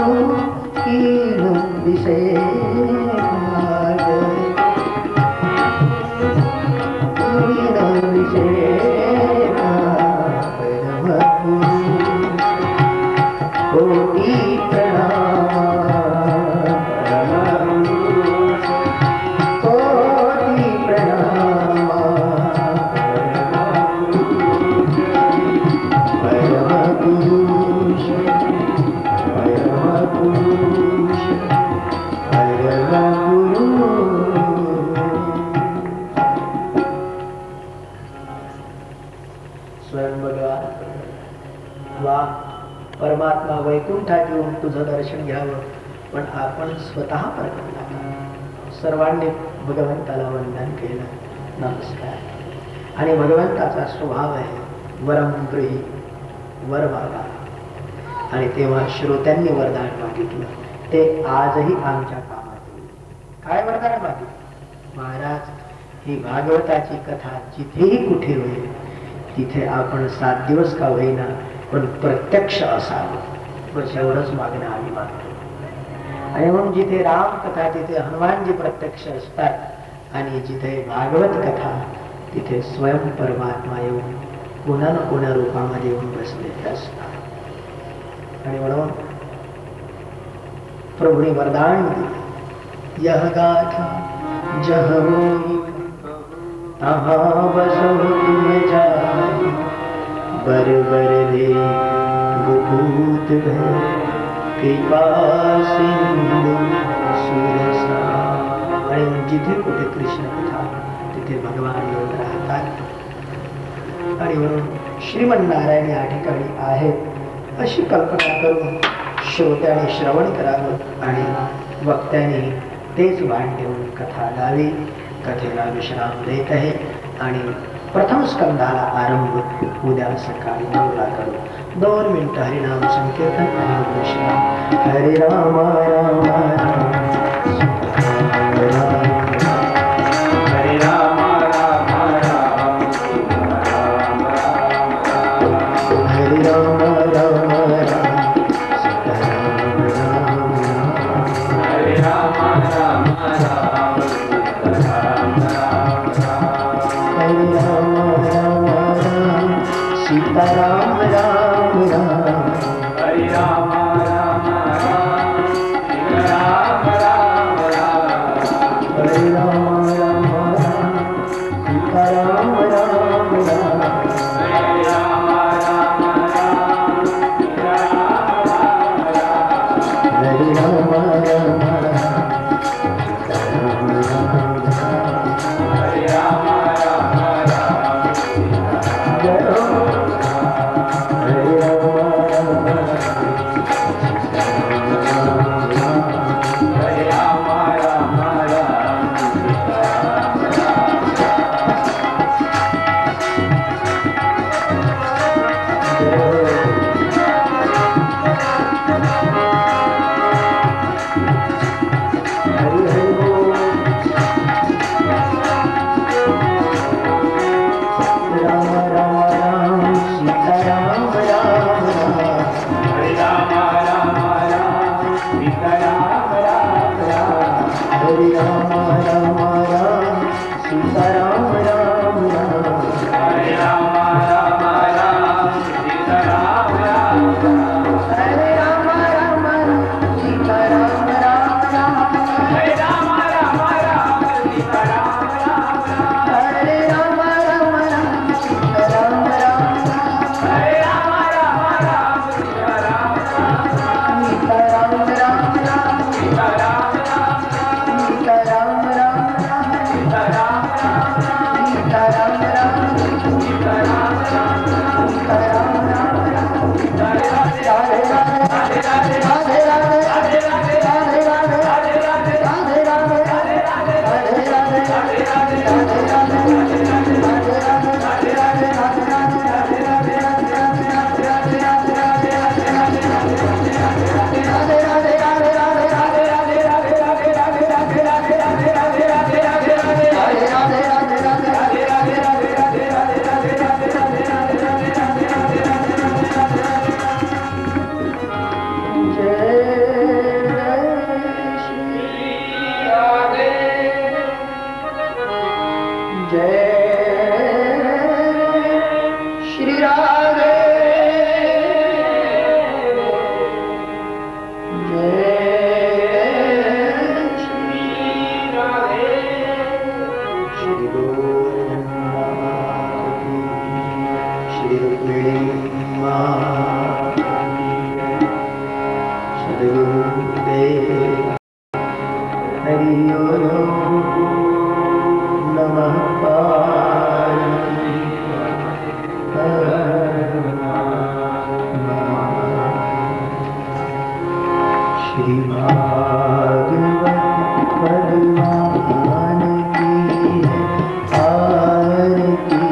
कीन विषय परमात्मा वैकुंठात येऊन तुझं दर्शन घ्यावं, पण आपण स्वतः प्रकट झाला. सर्वांनी भगवंताला वंदन केलं, नमस्कार. आणि भगवंताचा स्वभाव आहे वरम गृही, वर मागा. आणि तेव्हा श्रोत्यांनी वरदान मागितलं, ते आजही आमच्या कामात येईल. काय वरदान मागितलं? महाराज, ही भागवताची कथा जिथेही कुठे होईल तिथे आपण 7 दिवस का होईना पण प्रत्यक्ष असावं, बस एवढंच मागणं आम्ही मागतो. आणि म्हणून जिथे राम कथा तिथे हनुमानजी प्रत्यक्ष असतात, आणि जिथे भागवत कथा तिथे स्वयं परमात्मा येऊन कोणा ना कोणा रूपामध्ये येऊन बसलेले असतात. आणि म्हणून प्रभुने वरदान दिले, यह गाथा जह होई तहाँ बसो तुम जाई, बर बर दे गुपूत भय कृपा सिंधु सुरसा. आणि जिथे कुठे कृष्ण कथा तिथे भगवान येऊन राहतात. आणि म्हणून श्रीमन्नारायण या ठिकाणी आहेत अशी कल्पना करून श्रोत्याने श्रवण करावं आणि वक्त्याने तेच भान ठेवून कथा गावी. कथेला विश्राम देत आहे आणि प्रथम स्कंदाला आरंभ उद्या सकाळी 9ला करू. 2 मिनिटं हरिनाम संकीर्तन आणि विश्राम. हरे राम राम राम हरे राम राम राम हरे राम राम हरे राम राम राम सीता राम राम राम. हरे राम राम राम राम राम राम हरे राम राम राम सीता राम राम राम. हरे राम राम राम हरे राम राम हरे राम जय दे हरि ओम नमः पार्वती श्री भागवत भगवान की आरती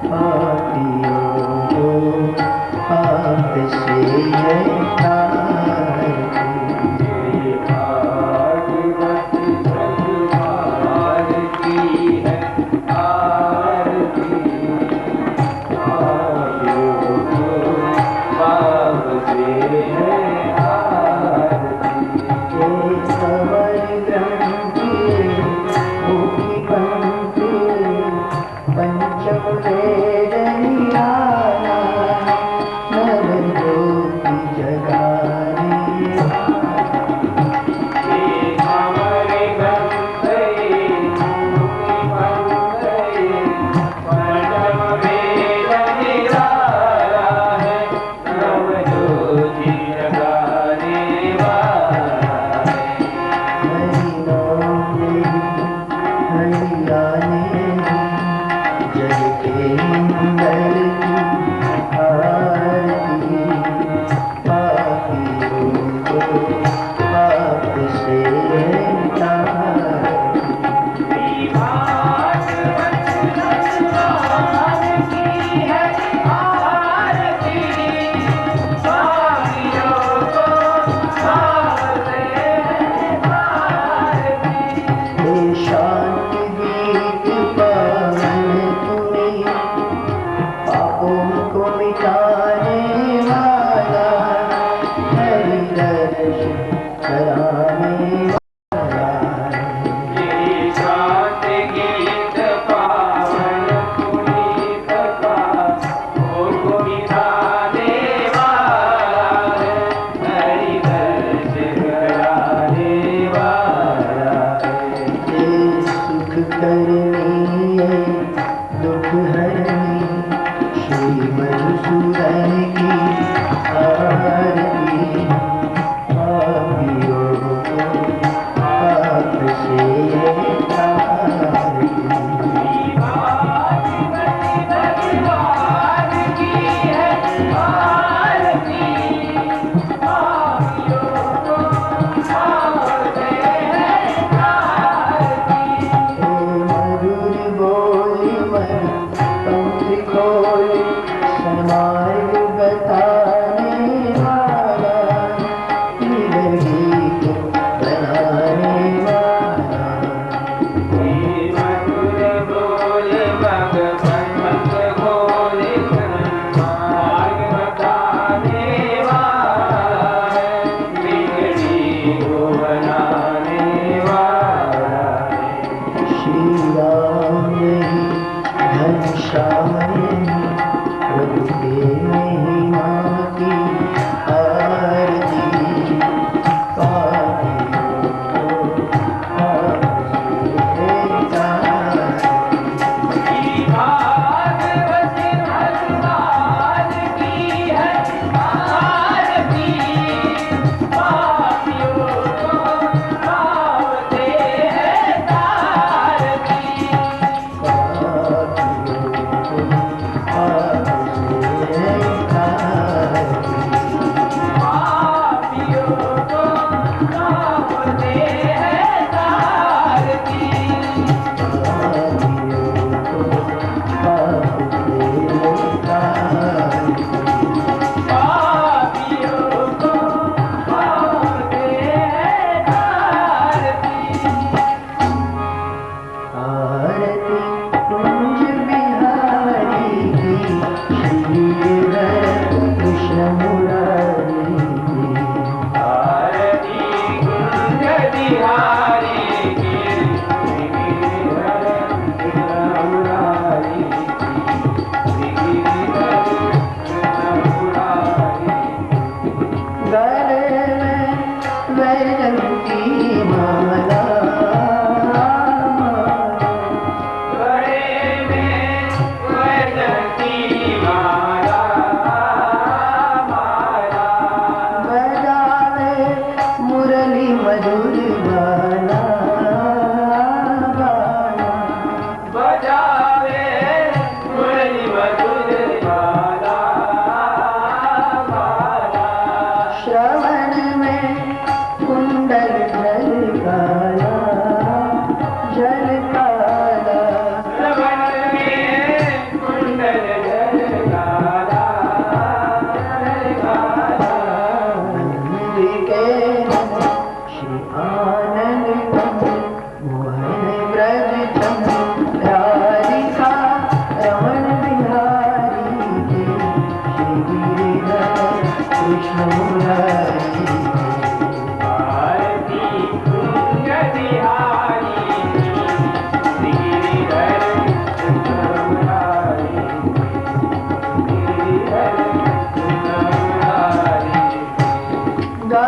पापियों को पाप से है तारती। भागवत भगवान की है आरती पापियों को पाप से है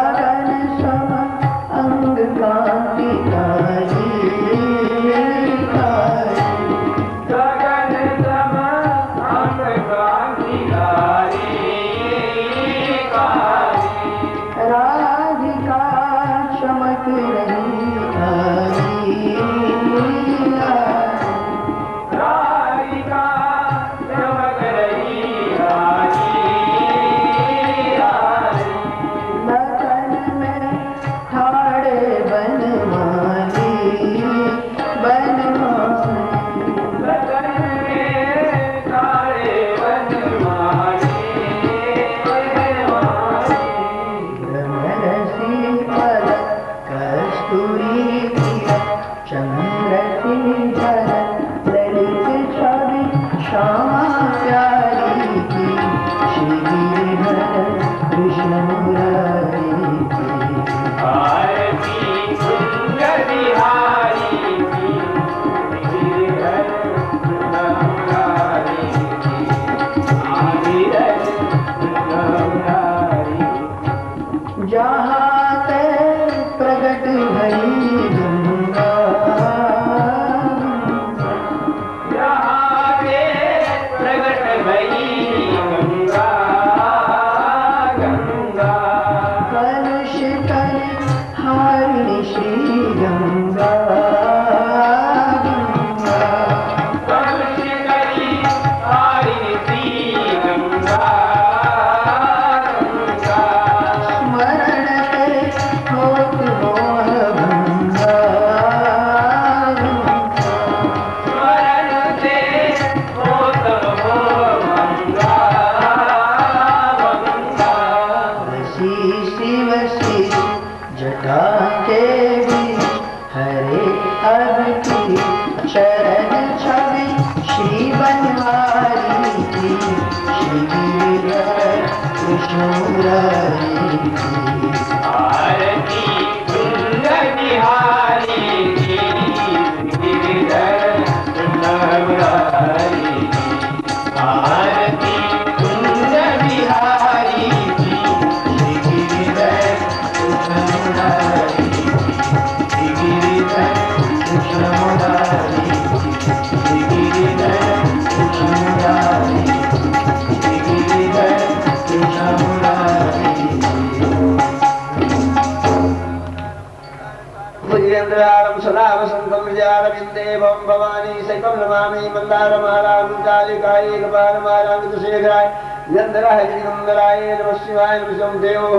गगन सम अंग कांतिकारी गगन सम अंग कांतिकारी राधिका चमक रही राधिका चमक रही लगन में ठाड़े बनमाली लगन में तारे बनमाली भ्रमरसी पद कस्तूरी प्रिय चंद्र की झलक ललित छवि श्यामा प्यारी की श्री गिरिधर कृष्ण मुरारी की आरती कुंज बिहारी की गिरिधर मुरारी की गिरिधर मुरारी जहाँ ते प्रगट भई गंगा यहाँ पे प्रगट भई गंगा गंगा कलश कर हारिणी श्री गंगा कलश करी हारिणी श्री गंगा गंगा स्मरण करे होत मोह भंगा स्मरण से होत हो गंगा गंगा वसी शिव शिव जटा के बीच हरे अब की चरण छवि श्री बनवारी की श्री गिरिधर कृष्ण मुरारी की आरती कुंज बिहारी की गिरिधर मुरारी की आरती कुंज बिहारी की श्री गिरिधर कृष्ण मुरारी की गिरिधर कृष्ण मुरारी की गिरिधर कृष्ण मुरारी की गिरिधर कृष्ण मुरारी भुजेन्द्रारं सदा वसन्तं विजयारविन्दे भवं भवानी सैकं नमामि मन्दारमालां कालिकायै कपालमालां विदुषेखराय निरन्तराय गिरिगन्धराय नमः शिवाय नमः देवो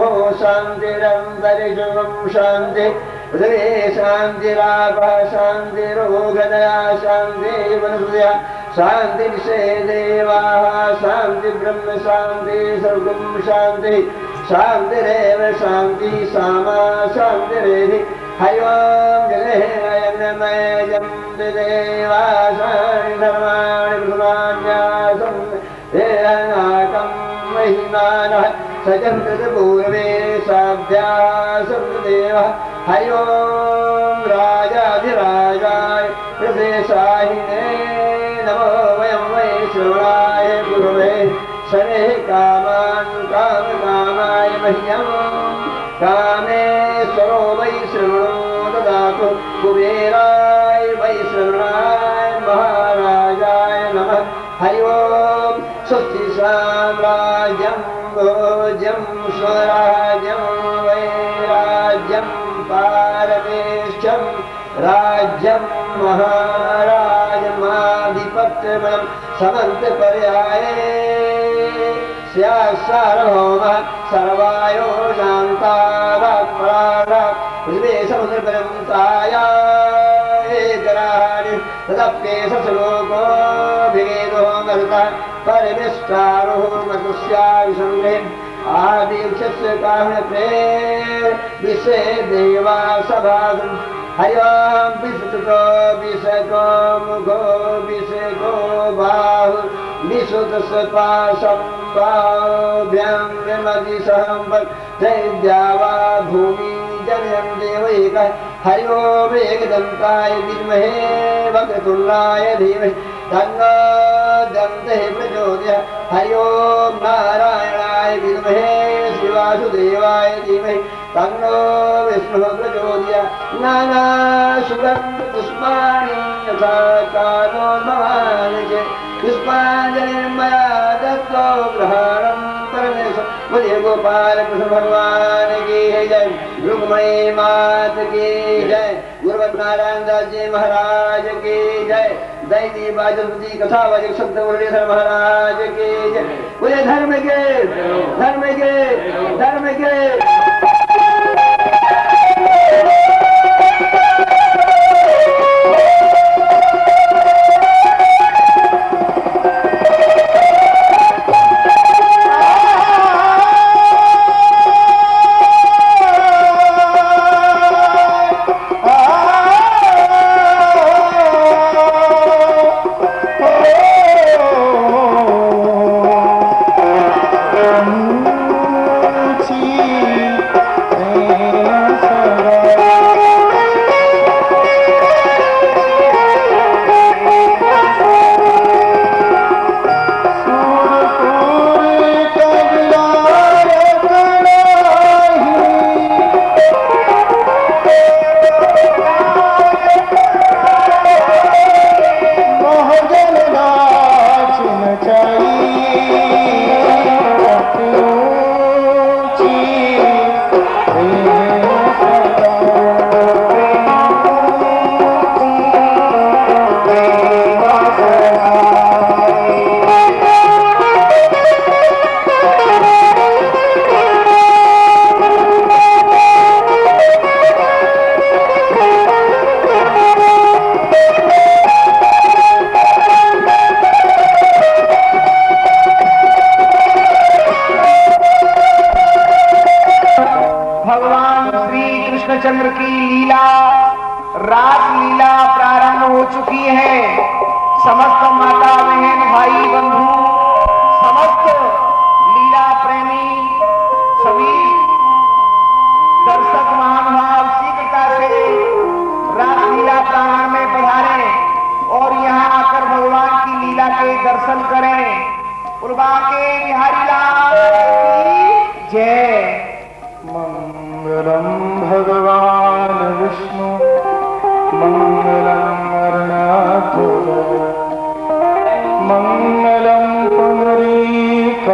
शान्तिरन्तरिक्षं शान्ति पृथिवी शान्तिरापः शान्तिरोगदया शान्ति वनस्पतयः शान्ति देवाः शान्ति ब्रह्म शान्ति सर्वं शान्ति शान्तिरेव शान्ति सामा शान्तिरेधि हरि ओं जगन्मयजं देवासानि धर्माणि प्रथमान्यासं वेदनाकं महिमानः सचन्द्रपूर्वे साध्यासं देवः हरि ओं राजाधिराजाय प्रदेशाहिने नमो वयं वै श्रवणाय गुरवे शनैः कामान् कामकामाय मह्यम् कामेश्वरो वै श्रवणो ददातु कुबेराय वै श्रवणाय महाराजाय नमः हरि ओं स्वस्ति साम्राज्यं भोज्यं स्वराज्यं वैराज्यं पारमेष्ठ्यं राज्यं महाराजमाधिपत्यमलं समन्तपर्याये सार्वभौमः सर्वायो शान्ताराक् पृथिवी समुद्रपरं तायाग्राणि तदप्येषलोको भिगेदो मरुतः परिमिष्टारोः मधुस्याविसङ्गे आदिवृक्षस्य काहुणप्रे विषे देवा सभासन् हरि ओं विसुतो विषको मुखो विषको बाहु विशुतसपाशं बाहुभ्यां विमतिसहम्पद्या वा भूमि जनयं देवैकः हरि ओं एकदन्ताय विद्महे वक्रतुण्डाय धीमहि तन्नो दन्तः प्रचोदयात् हरि ओं नारायणाय विद्महे शिवासुदेवाय धीमहि तन्नो विष्णुः प्रचोदयात् नाना सुगन्ध पुष्पाणि यथा कामोद्भवानि च पुष्पाञ्जलिर्मया दत्तो ग्रहणं परमेश्वर बोलिए गोपाल कृष्ण भगवान की जय रुक्मणी मात की जय गुरुवत नारायण दास जी महाराज की जय दैवी वाचस्पति कथा वाचक संत मुरलीधर महाराज की जय बोले धर्म के धर्म के धर्म के चंद्र की लीला रास लीला प्रारंभ हो चुकी है। समस्त माता बहन भाई बंधु समस्त लीला प्रेमी सभी दर्शक महानुभाव शीघ्रता से रास लीला प्रांगण में पधारे और यहाँ आकर भगवान की लीला के दर्शन करें। पूर्वा के बिहारी लाल की जय। मंगलम भगवान विष्णु मंगलम अरुणाचल मंगलम पुंडरीकाक्ष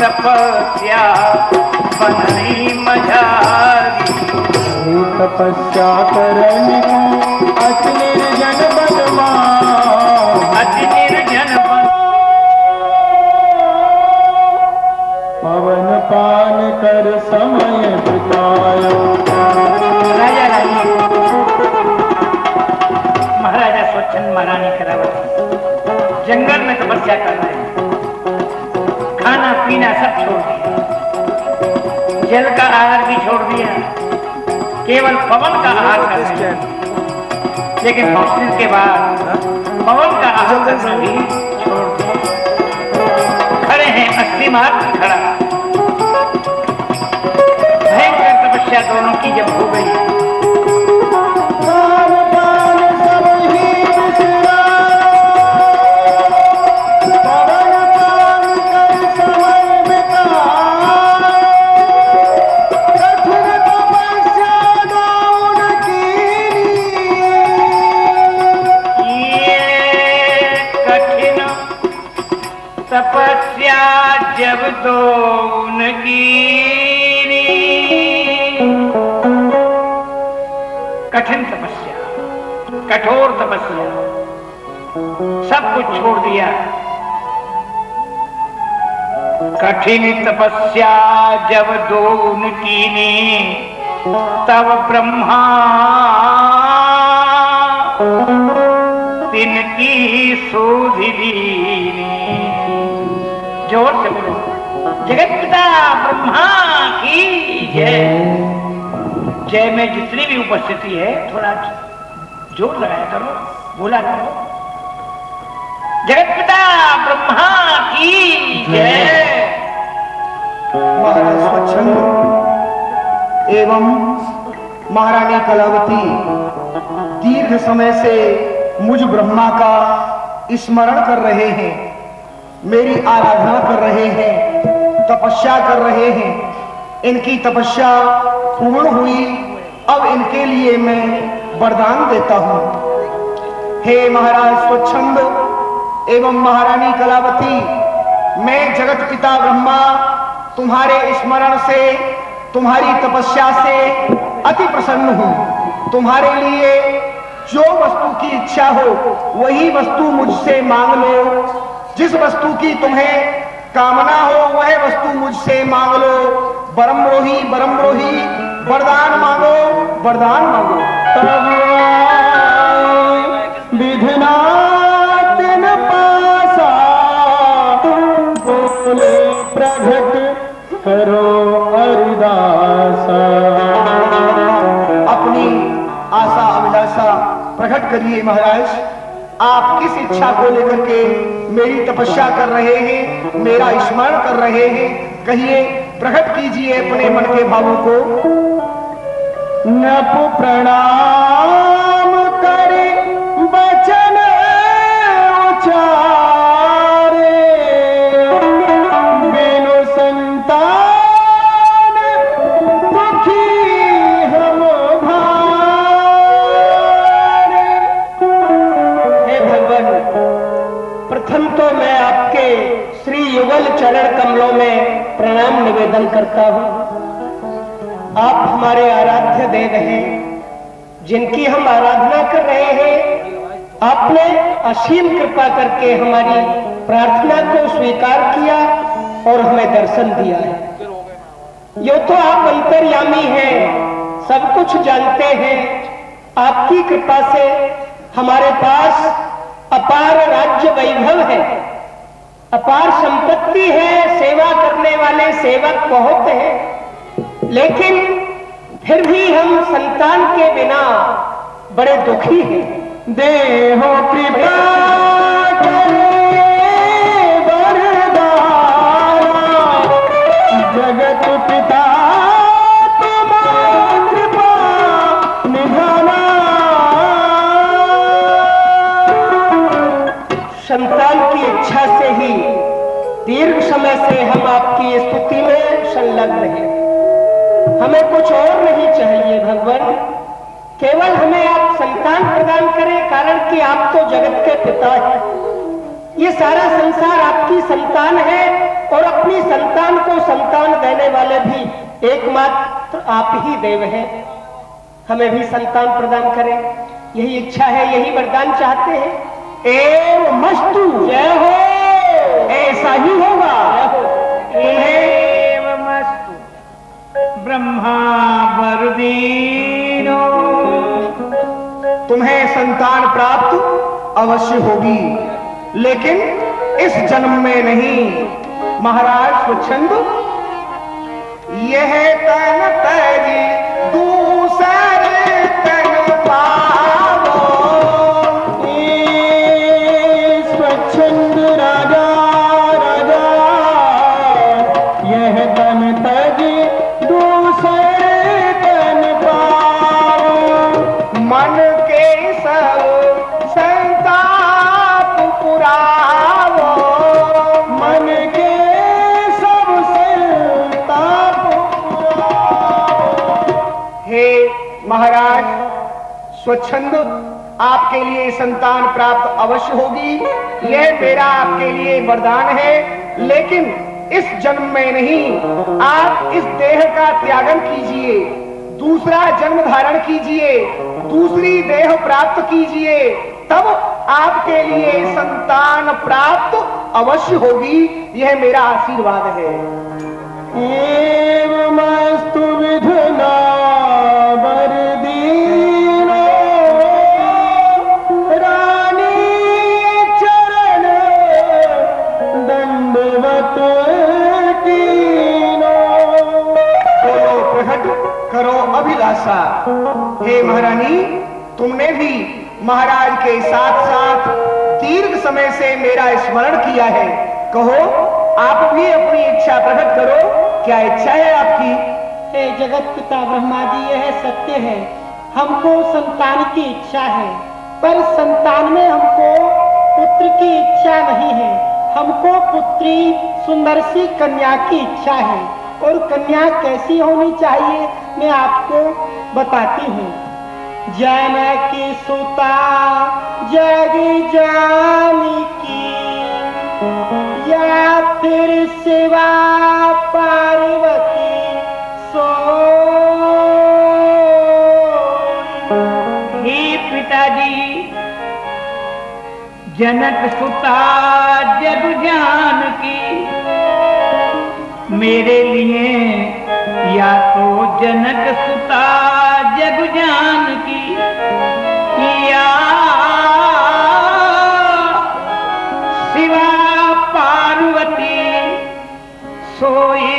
तपस्या बननी मझारी तपस्या करने अति निर्जन बनवा अति निर्जन बन पवन पान कर समय बितायो। राजा रानी महाराजा स्वच्छंद महारानी करावत जंगल में तपस्या कर रहे हैं, खाना पीना सब छोड़ दिया, जल का आहार भी छोड़ दिया, केवल पवन का आहार कर रहे हैं। लेकिन कुछ दिन के बाद पवन का आहार करना भी छोड़ दिया। खड़े हैं असली मार्ग खड़ा, भयंकर तपस्या दोनों की जब हो गई, तपस्या जब दोनगी कठिन तपस्या, कठोर तपस्या, सब कुछ छोड़ दिया। कठिन तपस्या जब दोनकी तब ब्रह्मा तिनकी शोधिली। जोर से बोलो, जगत पिता ब्रह्मा की जय। जय में जितनी भी उपस्थिति है थोड़ा जोर लगाया करो, बोला करो, जगत पिता ब्रह्मा की जय। महाराज स्वच्छंद एवं महारानी कलावती दीर्घ समय से मुझ ब्रह्मा का स्मरण कर रहे हैं, मेरी आराधना कर रहे हैं, तपस्या कर रहे हैं। इनकी तपस्या पूर्ण हुई, अब इनके लिए मैं वरदान देता हूं। हे महाराज स्वच्छंद एवं महारानी कलावती, मैं जगत पिता ब्रह्मा तुम्हारे स्मरण से, तुम्हारी तपस्या से अति प्रसन्न हूं। तुम्हारे लिए जो वस्तु की इच्छा हो वही वस्तु मुझसे मांग लो, जिस वस्तु की तुम्हें कामना हो वह वस्तु मुझसे मांग लो। बरमरोही बरमरोही, वरदान मांगो वरदान मांगो। तब विधना तिन पासा करो अरदासा। अपनी आशा अभिलाषा प्रकट करिए महाराज। आप किस इच्छा को लेकर के मेरी तपस्या कर रहे हैं, मेरा स्मरण कर रहे हैं, कहिए, प्रकट कीजिए अपने मन के भावों को। नपु प्रणाम करे बचन उचारे, बिनु संतान दुखी हम भारे। हे भगवान, प्रथम तो मैं आपके श्री युगल चरण कमलों में प्रणाम निवेदन करता हूँ। आप हमारे आराध्य देव हैं, जिनकी हम आराधना कर रहे हैं। आपने असीम कृपा करके हमारी प्रार्थना को स्वीकार किया और हमें दर्शन दिया है। यो तो आप अंतर्यामी हैं, सब कुछ जानते हैं। आपकी कृपा से हमारे पास अपार राज्य वैभव है, अपार संपत्ति है, सेवा करने वाले सेवक बहुत हैं, लेकिन फिर भी हम संतान के बिना बड़े दुखी हैं। देहो कृपा करे वरदाना, जगत पिता तुम्हारी कृपा निधाना। संतान की इच्छा से ही दीर्घ समय से हम आपकी स्तुति में संलग्न हैं। हमें कुछ और नहीं चाहिए भगवान, केवल हमें आप संतान प्रदान करें, कारण कि आप तो जगत के पिता हैं। ये सारा संसार आपकी संतान है और अपनी संतान को संतान देने वाले भी एकमात्र आप ही देव हैं। हमें भी संतान प्रदान करें, यही इच्छा है, यही वरदान चाहते हैं। एव मस्तु, जय हो, ऐसा ही होगा। एव मस्तु ब्रह्मा वरदीनो। तुम्हें संतान प्राप्त अवश्य होगी, लेकिन इस जन्म में नहीं। महाराज स्वच्छंद, यह तन तजी दूसरे तन पावो। स्वच्छंद राजा राजा, यह तन तजी दूसरे तन पाओ। मन के सब संताप पुरावो। मन के सब संताप पुराओ। हे महाराज स्वच्छंद, आपके लिए संतान प्राप्त अवश्य होगी, यह मेरा आपके लिए वरदान है। लेकिन इस जन्म में नहीं, आप इस देह का त्यागन कीजिए, दूसरा जन्म धारण कीजिए, दूसरी देह प्राप्त कीजिए, तब आपके लिए संतान प्राप्त अवश्य होगी। यह मेरा आशीर्वाद है। एवमस्तु विधुना वरदीनो, रानी चरण दंडवत कीनो। बोलो प्रकट करो अभिलाषा। हे महारानी, तुमने भी महाराज के साथ साथ दीर्घ समय से मेरा स्मरण किया है। कहो, आप भी अपनी इच्छा प्रकट करो। क्या इच्छा है आपकी? हे जगत पिता ब्रह्मा जी, यह सत्य है, हमको संतान की इच्छा है, पर संतान में हमको पुत्र की इच्छा नहीं है। हमको पुत्री सुंदर सी कन्या की इच्छा है। और कन्या कैसी होनी चाहिए मैं आपको बताती हूँ। जानकी सुता जग जानकी, या फिर शिवा पार्वती सो। हे पिताजी, जनक सुता जग जानकी, मेरे लिए या तो जनक सुता जग जानकी, या शिवा पार्वती सोई।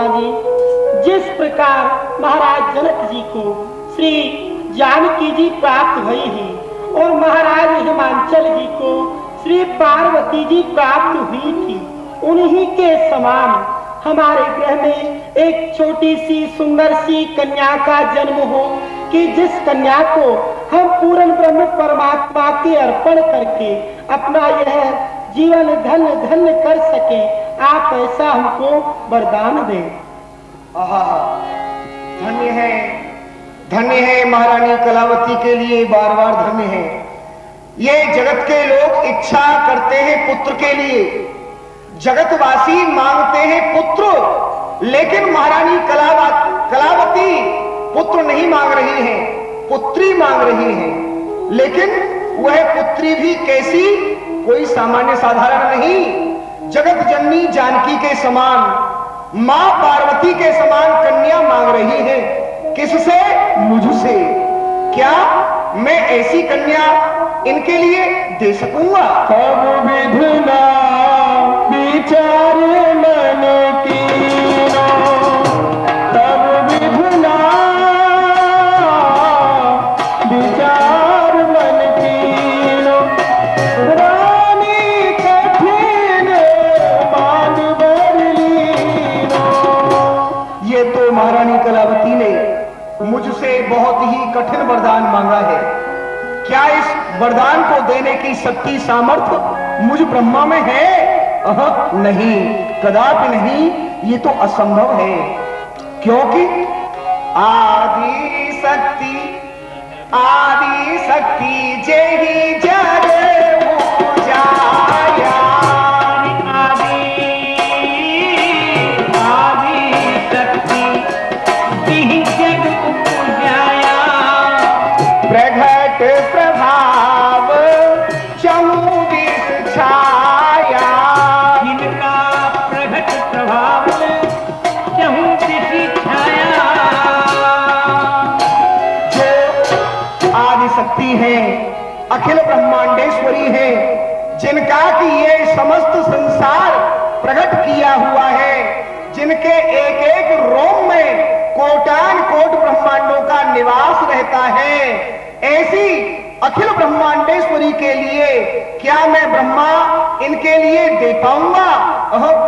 ब्रह्मा जी, जिस प्रकार महाराज जनक जी को श्री जानकी जी प्राप्त हुई है और महाराज हिमांचल जी को श्री पार्वती जी प्राप्त हुई थी, उन्हीं के समान हमारे ग्रह में एक छोटी सी सुंदर सी कन्या का जन्म हो कि जिस कन्या को हम पूर्ण ब्रह्म परमात्मा के अर्पण करके अपना यह जीवन धन्य धन्य कर सके। आप ऐसा हमको वरदान दें। आहा, धन्य है महारानी कलावती के लिए, बार बार धन्य है। ये जगत के लोग इच्छा करते हैं पुत्र के लिए, जगतवासी मांगते हैं पुत्र, लेकिन महारानी कलावती पुत्र नहीं मांग रही है, पुत्री मांग रही है। लेकिन वह पुत्री भी कैसी, कोई सामान्य साधारण नहीं, जगत जननी जानकी के समान, मां पार्वती के समान कन्या मांग रही है। किससे? मुझसे। क्या मैं ऐसी कन्या इनके लिए दे सकूंगा? तब विधना विचार मन कीनो, तब विधना विचार मन कीनो, रानी कठिन मान बरलीनो। ये तो महारानी कलावती ने मुझसे बहुत ही कठिन वरदान मांगा है। क्या इस वरदान को देने की शक्ति सामर्थ्य मुझ ब्रह्मा में है? नहीं, कदापि नहीं, ये तो असंभव है। क्योंकि आदि शक्ति जेहि जग उपजाया, प्रगट प्रभाव चहु दिस छाया। जिनका प्रगट प्रभाव चहु दिस छाया। जो आदि शक्ति है, अखिल ब्रह्मांडेश्वरी है, जिनका कि ये समस्त संसार प्रकट किया हुआ है, जिनके एक एक रोम में कोटान कोट ब्रह्मांडों का निवास रहता है, ऐसी अखिल ब्रह्मांडेश्वरी के लिए क्या मैं ब्रह्मा इनके लिए दे पाऊंगा?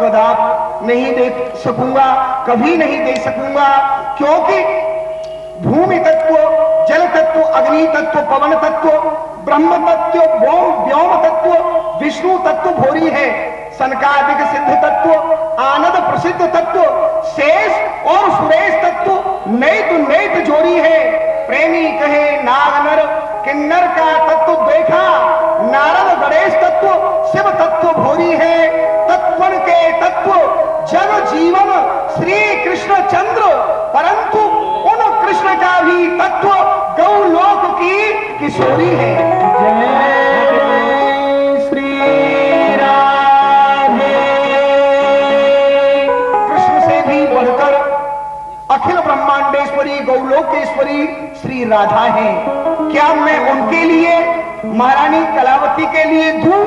कदापि नहीं दे सकूंगा, कभी नहीं दे सकूंगा। क्योंकि भूमि तत्व, जल तत्व, अग्नि तत्व, पवन तत्व, ब्रह्म तत्व, व्योम तत्व, विष्णु तत्व भोरी है, सनकादिक सिद्ध तत्व, आनंद प्रसिद्ध तत्व, शेष और सुरेश तत्व नैत जोरी है। प्रेमी कहे नाग नर किन्नर का तत्व देखा, नारद गणेश तत्व शिव तत्व भोरी है। तत्वन के तत्व जग जीवन श्री कृष्ण चंद्र, परंतु उन कृष्ण का भी तत्व गौलोक की किशोरी है। जय श्री राधे। कृष्ण से भी बढ़कर अखिल ब्रह्मांडेश्वरी गौलोकेश्वरी श्री राधा है। क्या मैं उनके लिए, महारानी कलावती के लिए दूं?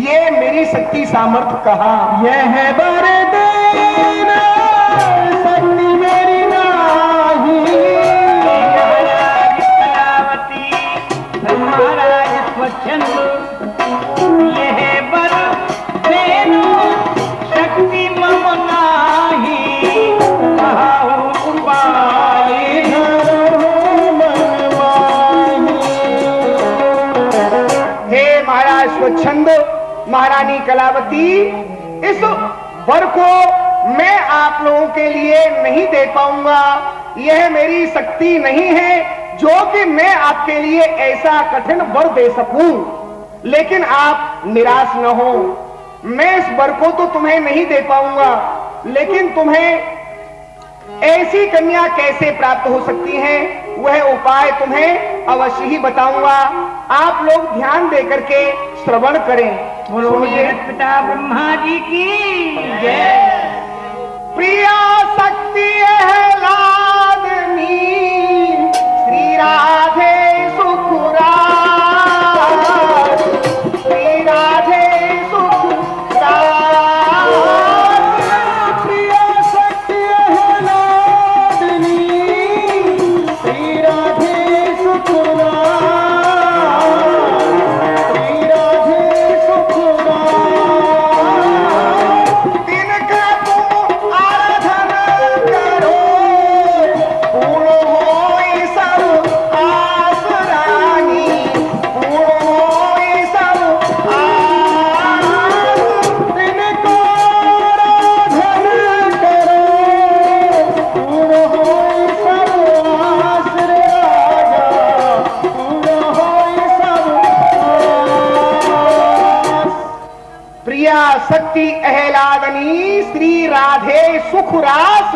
ये मेरी शक्ति सामर्थ्य कहा। यह बर देना शक्ति मेरी नाही। महाराज कलावती, महाराज स्वच्छंद, यह बर देनु शक्ति मम नाही। कहाऊ उपाय धरो मन माही। हे महाराज स्वच्छंद, महारानी कलावती, इस वर को मैं आप लोगों के लिए नहीं दे पाऊंगा। यह मेरी शक्ति नहीं है जो कि मैं आपके लिए ऐसा कठिन वर दे सकूं। लेकिन आप निराश न हो, मैं इस वर को तो तुम्हें नहीं दे पाऊंगा, लेकिन तुम्हें ऐसी कन्या कैसे प्राप्त हो सकती है, वह उपाय तुम्हें अवश्य ही बताऊंगा। आप लोग ध्यान देकर के श्रवण करें। बोलो जगत पिता ब्रह्मा जी की जय। प्रिया शक्ति है लादनी श्री राधे सुखराज, श्री राधे सुखराज। प्रिया शक्ति है प्रिया शक्ति अहलादनी श्री राधे सुख रास,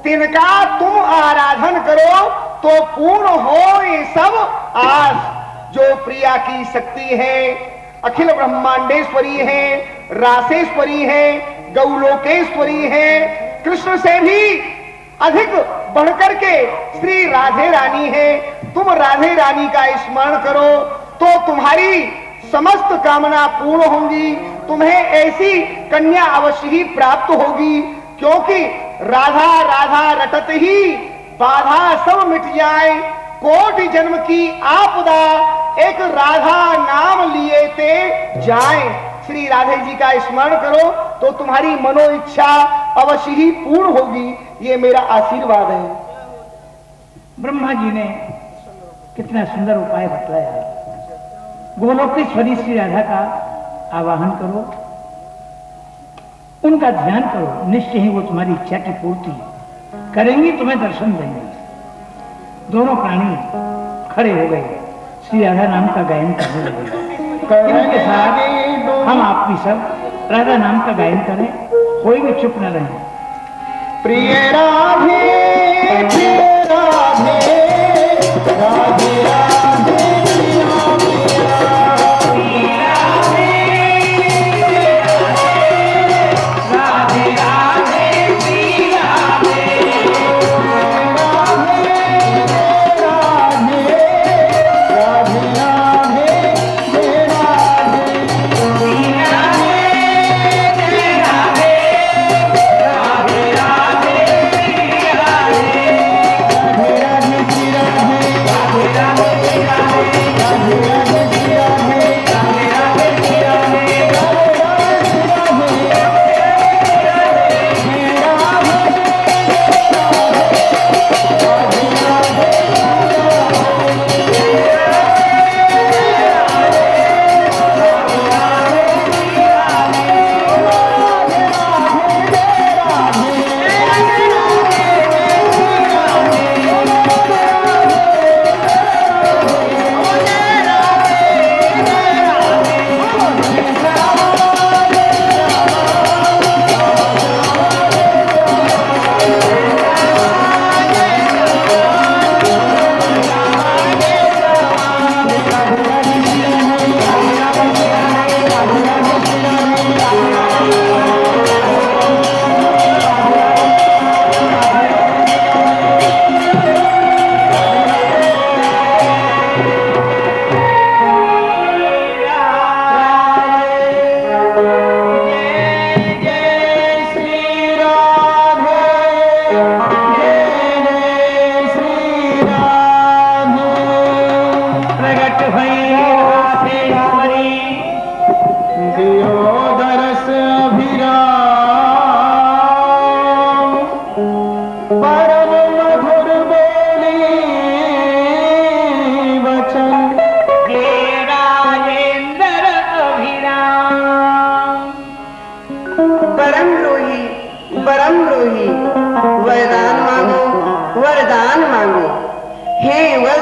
तिनका तुम आराधन करो तो पूर्ण हो ये सब आस। जो प्रिया की शक्ति है, अखिल ब्रह्मांडेश्वरी है, रासेश्वरी है, गौलोकेश्वरी है, कृष्ण से भी अधिक बढ़कर के श्री राधे रानी है। तुम राधे रानी का स्मरण करो तो तुम्हारी समस्त कामना पूर्ण होंगी, तुम्हें ऐसी कन्या अवश्य ही प्राप्त होगी। क्योंकि राधा राधा रटत ही बाधा सब मिट जाए, कोटि जन्म की आपदा एक राधा नाम लिए ते जाए। श्री राधे जी का स्मरण करो तो तुम्हारी मनो इच्छा अवश्य ही पूर्ण होगी, ये मेरा आशीर्वाद है। ब्रह्मा जी ने कितना सुंदर उपाय बतलाया। गोलोकेश्वरी श्री राधा का आवाहन करो, उनका ध्यान करो, निश्चय ही वो तुम्हारी इच्छा की पूर्ति करेंगी, तुम्हें दर्शन देंगे। दोनों प्राणी खड़े हो गए, श्री राधा नाम का गायन करने लगे। इनके साथ हम आप भी सब राधा नाम का गायन करें, कोई भी चुप न रहे। प्रिय राधे प्रिय राधे राधे राधे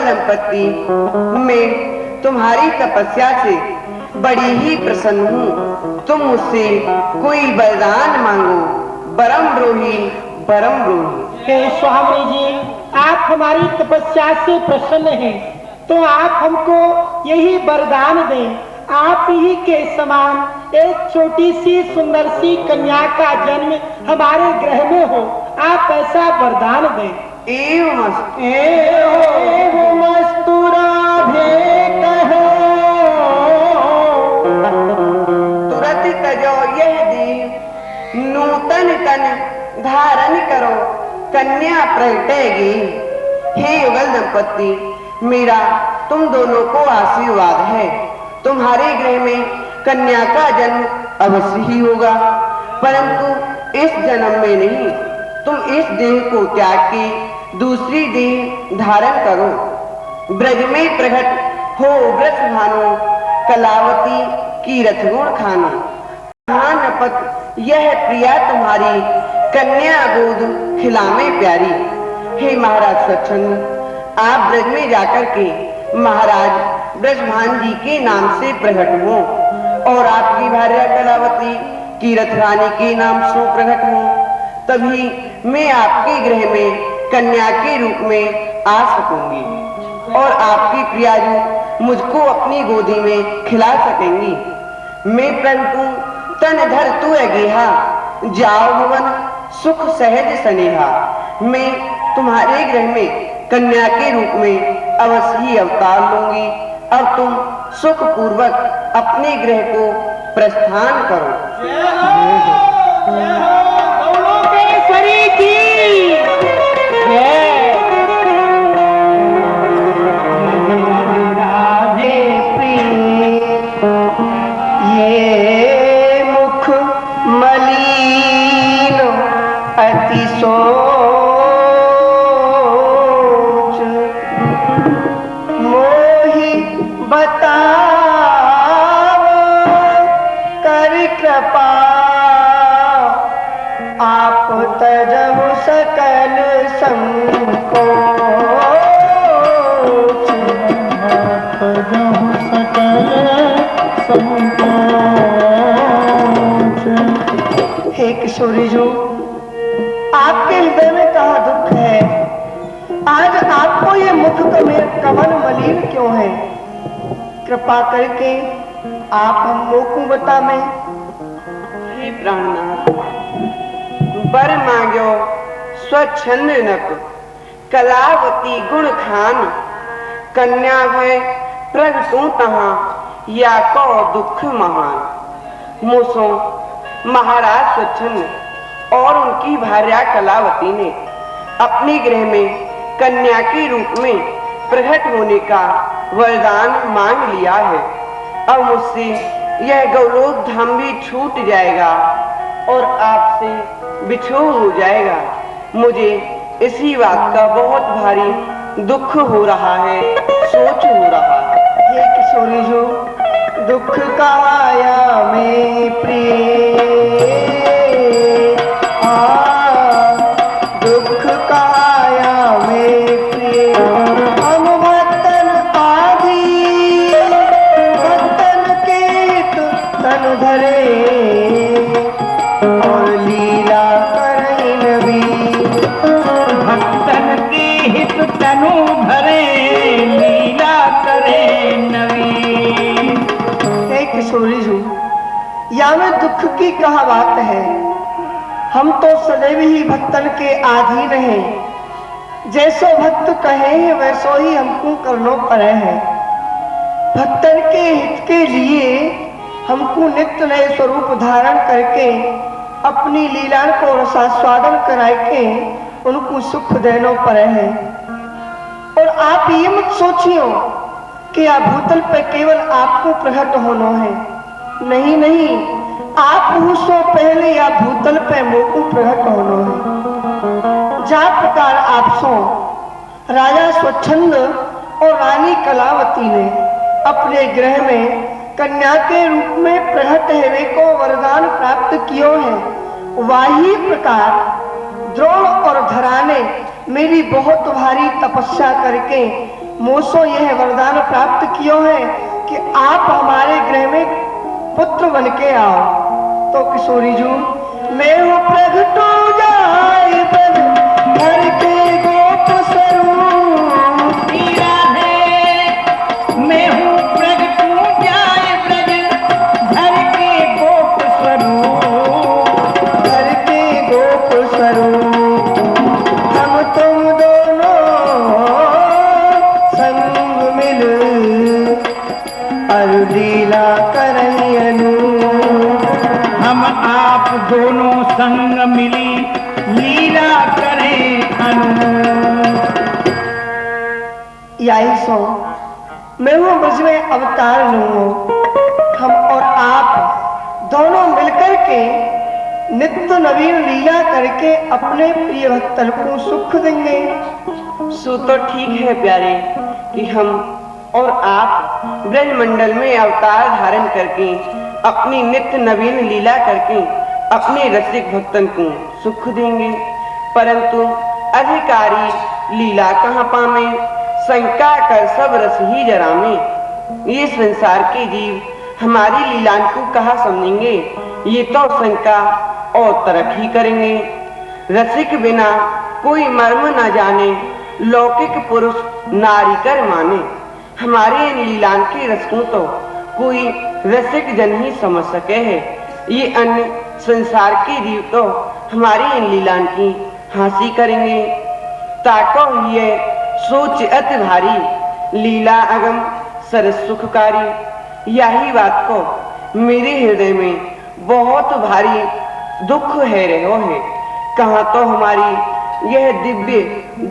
दंपति, मैं तुम्हारी तपस्या से बड़ी ही प्रसन्न हूँ। तुम मुझसे कोई वरदान मांगो, परम द्रोही परम द्रोही। हे स्वामी जी, आप हमारी तपस्या से प्रसन्न हैं, तो आप हमको यही वरदान दें। आप ही के समान एक छोटी सी सुंदर सी कन्या का जन्म हमारे ग्रह में हो, आप ऐसा वरदान दें। तुरंत तजो यह दी, नूतन तन धारण करो, कन्या प्रगटेगी। हे युगल दंपति, मेरा तुम दोनों को आशीर्वाद है। तुम्हारे गृह में कन्या का जन्म अवश्य ही होगा, परंतु इस जन्म में नहीं। तुम इस देह को त्याग के दूसरी देह धारण करो। ब्रज में प्रकट हो व्रत भानो, कलावती की रथगुण खानो। नपत यह प्रिया तुम्हारी, कन्या गोद खिलामे प्यारी। हे महाराज स्वच्छंद, आप ब्रज में जाकर के महाराज ब्रजभान जी के नाम से प्रकट हो और आपकी भार्या कलावती कीरत रानी के नाम सो प्रकट हो, तभी मैं आपके गृह में कन्या के रूप में आ सकूंगी और आपकी प्रियाजू मुझको अपनी गोदी में खिला सकेंगी। मैं प्रभु तन धर तू अगेहा, जाओ भवन सुख सहज सनेहा। मैं तुम्हारे गृह में कन्या के रूप में अवश्य ही अवतार लूंगी। अब तुम सुख पूर्वक अपने गृह को प्रस्थान करो। ये मुख मलिन अति सोच, मोहि बताओ कर कृपा, आप तजहु सकल संकोच, तजहु सकल हे किशोरी जो, आपके हृदय में कहा दुख है? आज आपको ये मुख कमल मलिन क्यों है? कृपा करके आप हमको को बता। मैं हे प्राणनाथ, वर मांग्यो स्वच्छंद नक, कलावती गुण खान, कन्या भय प्रगटू तहां, या को दुख महान। मूसो महाराज स्वच्छंद और उनकी भार्या कलावती ने अपने गृह में कन्या के रूप में प्रकट होने का वरदान मांग लिया है। अब मुझसे यह गौलोक धाम भी छूट जाएगा और आपसे बिछोह हो जाएगा। मुझे इसी बात का बहुत भारी दुख हो रहा है, सोच हो रहा है। हे किशोरी जो, दुख का आया में प्रिय, दुख का आया में प्रिय, हम भक्तन आदि भक्तन के हित तन धरे और लीला करई नबी, भक्तन के हित तनु भरे, लीला करे नवी। किशोरी जी, या में दुख की कहा बात है? हम तो सदैव ही भक्तन के अधीन हैं। जैसो भक्त कहे वैसो ही हमको करनो पड़े है। भक्तन के हित के लिए हमको नित्य नए स्वरूप धारण करके अपनी लीला को रसास्वादन कराए के उनको सुख देनो पड़े है। और आप ये मत सोचियो कि आप भूतल पे केवल आपको प्रकट होना है। नहीं नहीं, आप उससे पहले या भूतल पे मोको प्रकट होना है। जा प्रकार आप सो राजा स्वच्छंद और रानी कलावती ने अपने गृह में कन्या के रूप में प्रकट हेवे को वरदान प्राप्त कियो है, वही प्रकार द्रोण और धरा ने मेरी बहुत भारी तपस्या करके मोसो यह वरदान प्राप्त कियो है कि आप हमारे गृह में पुत्र बन के आओ। तो किशोरी जी, मैं हूँ प्रगट हो जाए घर के गोप स्वरूप, मैं हूँ प्रगट हो जाए ब्रज घर के गोप स्वरूप, घर के गोप स्वरूप, हम तुम दोनों संग मिल अरुलीला करई अनु, हम आप दोनों संग मिली लीला करें अनु। यही सो मैं वो ब्रज में अवतार लूंगा। हम और आप दोनों मिलकर के नित्य नवीन लीला करके अपने प्रिय भक्तन को सुख देंगे। सो तो ठीक है प्यारे कि हम और आप ब्रज मंडल में अवतार धारण करके अपनी नित्य नवीन लीला करके अपने रसिक भक्तन को सुख देंगे। परंतु अधिकारी लीला कहाँ पावे, शंका कर सब रस ही जरामे। ये संसार के जीव हमारी लीला को कहाँ समझेंगे, ये तो शंका और तरक्की करेंगे। रसिक बिना कोई मर्म न जाने, लौकिक पुरुष नारी कर माने। हमारे इन लीलान के रस को तो कोई रसिक जन ही समझ सके है। ये अन्य संसार के जीव तो हमारी इन लीलान की हंसी करेंगे। ताको ये सोच अति भारी, लीला अगम सरस सुखकारी। यही बात को मेरे हृदय में बहुत भारी दुख है रहो है। कहाँ तो हमारी यह दिव्य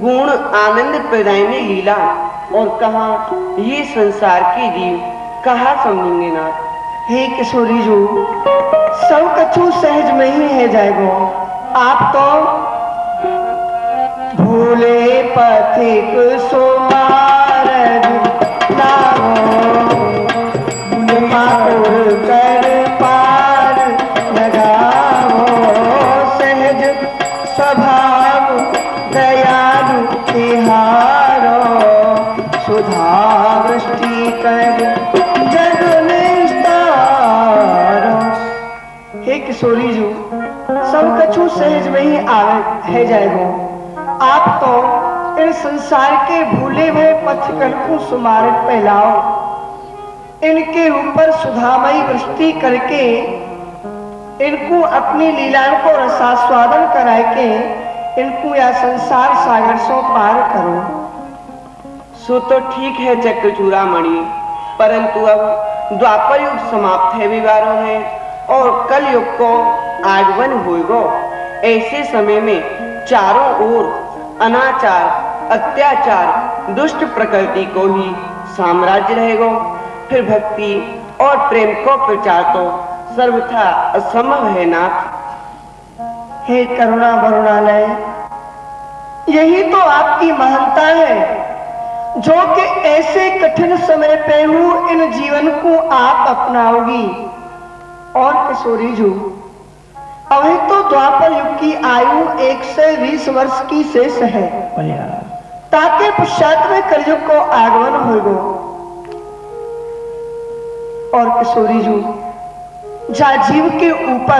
गुण आनंद प्रदायनी लीला, और कहाँ ये संसार के जीव कहाँ समझेंगे नाथ। हे किशोरी जो सब कछु सहज में ही है जाएगो। आप तो भूले पथिक सोमार मार कर पार लगाओ। सहज स्वभाव दयालु तिहारो, सुधा वृष्टि कर जग निस्तारो। हे किशोरी जी, सब कछु सहज में ही आवे है जाएगो। आप तो इन संसार के भूले हुए पथिकन को सुमारित फैलाओ। इनके ऊपर सुधामयी वृष्टि करके इनको अपनी लीला को रसास्वादन कराए के इनको या संसार सागर से पार करो। सो तो ठीक है चक्रचूड़ामणि, परंतु अब द्वापर युग समाप्त है, विवारो है, और कल युग को आगमन होएगो। ऐसे समय में चारों ओर अनाचार, अत्याचार, दुष्ट प्रकृति को ही साम्राज्य रहेगो। फिर भक्ति और प्रेम को प्रचार तो सर्वथा असंभव है नाथ। हे करुणा वरुणालय, यही तो आपकी महानता है, जो कि ऐसे कठिन समय पे हूँ इन जीवन को आप अपनाओगी। और किशोरी जी, अभी तो द्वापर युग की आयु 120 वर्ष की शेष है, ताकि पश्चात में कलयुग को आगमन होगो। और किशोरी जी, जा जीव के ऊपर